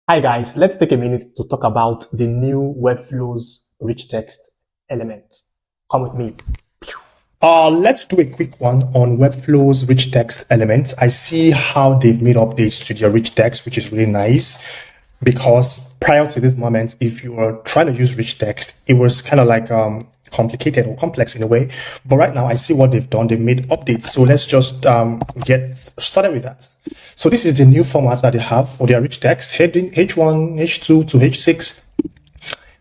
Hi guys, let's take a minute to talk about the new Webflow's rich text element. Come with me. Let's do a quick one on Webflow's rich text element. I see how they've made updates to their rich text, which is really nice because prior to this moment, if you were trying to use rich text, it was kind of like complicated or complex in a way. But right now I see what they've done. They've made updates. So let's just get started with that. So this is the new format that they have for their rich text, heading H1, H2 to H6.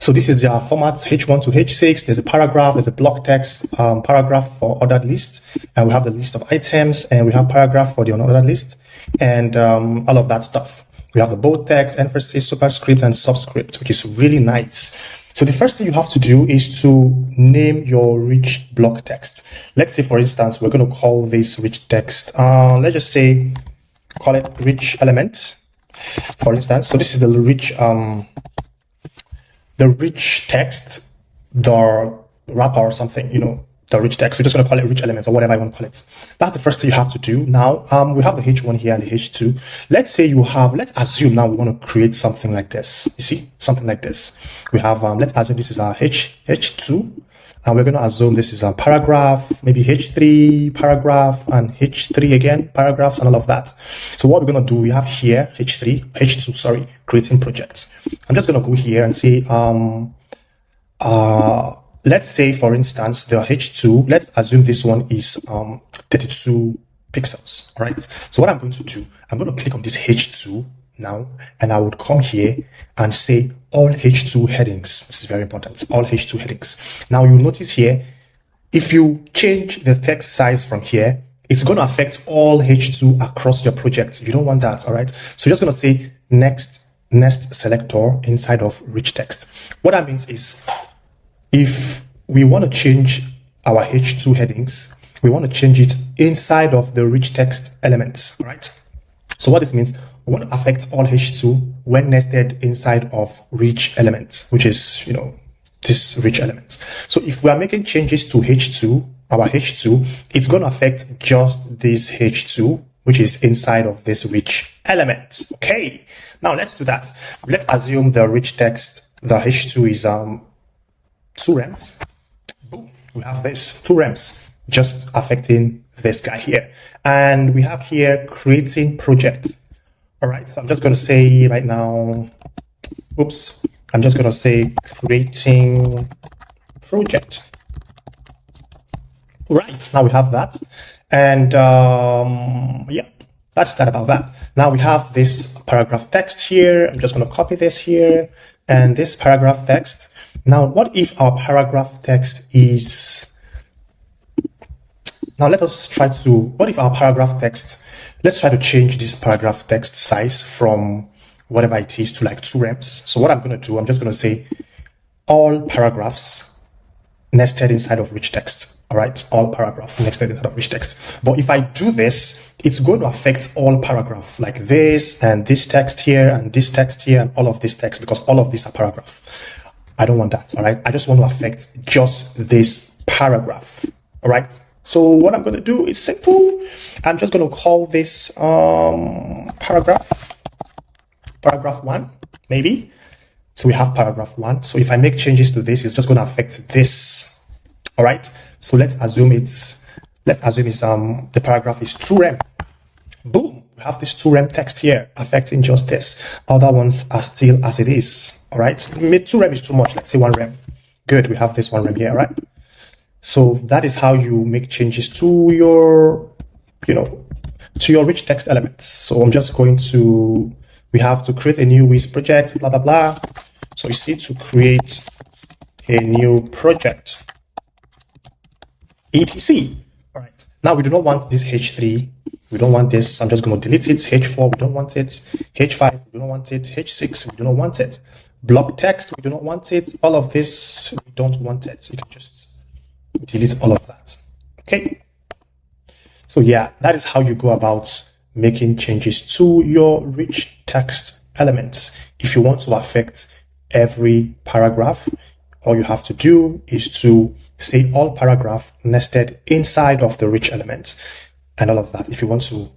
So this is their format, H1 to H6. There's a paragraph, there's a block text, paragraph for ordered list, and we have the list of items, and we have paragraph for the unordered list, and all of that stuff. We have the bold text, emphasis, superscript, and subscript, which is really nice. So the first thing you have to do is to name your rich block text. Let's say, for instance, we're going to call this rich text. Let's just say, call it rich element, for instance. So this is the rich text, the wrapper or something, the rich text. We're just going to call it rich element or whatever I want to call it. That's the first thing you have to do. Now, we have the H1 here and the H2. Let's assume now we want to create something like this. You see, something like this. We have, let's assume this is our H2. And we're going to assume this is a paragraph, maybe H3 paragraph and H3 again, paragraphs and all of that. So what we're going to do, we have here H2, creating projects. I'm just going to go here and say, let's say, for instance, the H2, let's assume this one is 32 pixels, all right? So what I'm going to do, I'm going to click on this H2 now, and I would come here and say all H2 headings. This is very important, all H2 headings. Now you'll notice here, if you change the text size from here, it's going to affect all H2 across your project. You don't want that, all right? So you're just going to say next selector inside of rich text. What that means is if we want to change our H2 headings, we want to change it inside of the rich text elements, all right? So what this means, we want to affect all H2 when nested inside of rich elements, which is, this rich elements. So if we are making changes to H2, our H2, it's going to affect just this H2, which is inside of this rich element. Okay. Now let's do that. Let's assume the rich text, the H2 is 2 rems. Boom. We have this 2 rems just affecting this guy here. And we have here creating project. All right. So I'm just going to say right now, I'm just going to say creating project. Right. Now we have that. And yeah, that's that about that. Now we have this paragraph text here. I'm just going to copy this here and this paragraph text. Now, what if our paragraph text is, now let's try to change this paragraph text size from whatever it is to like 2 rems. So what I'm going to do, I'm just going to say all paragraphs nested inside of rich text. All right, all paragraph nested inside of rich text. But if I do this, it's going to affect all paragraph like this and this text here and this text here and all of this text, because all of these are paragraph. I don't want that. All right, I just want to affect just this paragraph. All right. So what I'm going to do is simple. I'm just going to call this paragraph 1, maybe. So we have paragraph 1. So if I make changes to this, it's just going to affect this. All right. So let's assume the paragraph is 2 rem. Boom. We have this 2 rem text here affecting just this. Other ones are still as it is. All right. 2 rem is too much. Let's say 1 rem. Good. We have this 1 rem here. All right. So that is how you make changes to your, to your rich text elements. So I'm just going to, we have to create a new Wiz project, blah, blah, blah. So you see to create a new project, etc. All right. Now we do not want this H3. We don't want this. I'm just going to delete it. H4, we don't want it. H5, we don't want it. H6, we do not want it. Block text, we do not want it. All of this, we don't want it. You can just delete all of that. Okay. So yeah, that is how you go about making changes to your rich text elements. If you want to affect every paragraph, all you have to do is to say all paragraph nested inside of the rich elements and all of that. If you want to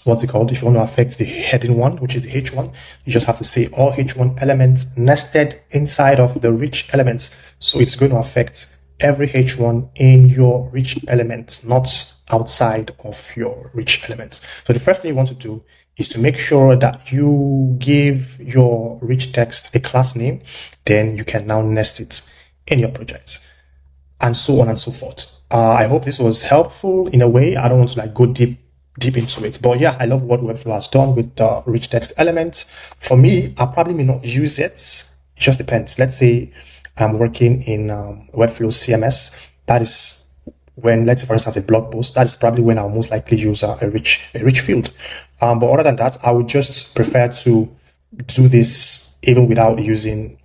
what's it called? If you want to affect the heading one, which is the H1, you just have to say all H1 elements nested inside of the rich elements. So it's going to affect every H1 in your rich element, not outside of your rich elements. So the first thing you want to do is to make sure that you give your rich text a class name. Then you can now nest it in your project, and so on and so forth. I hope this was helpful in a way. I don't want to like go deep into it, but yeah, I love what Webflow has done with the rich text elements. For me, I probably may not use it. It just depends. Let's say I'm working in Webflow CMS. That is when, let's say for instance, a blog post, that is probably when I'll most likely use a rich field. But other than that, I would just prefer to do this even without using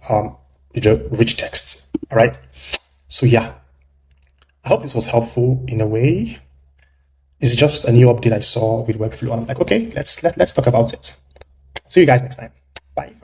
the rich text. All right. So yeah, I hope this was helpful in a way. It's just a new update I saw with Webflow. I'm like, okay, let's talk about it. See you guys next time. Bye.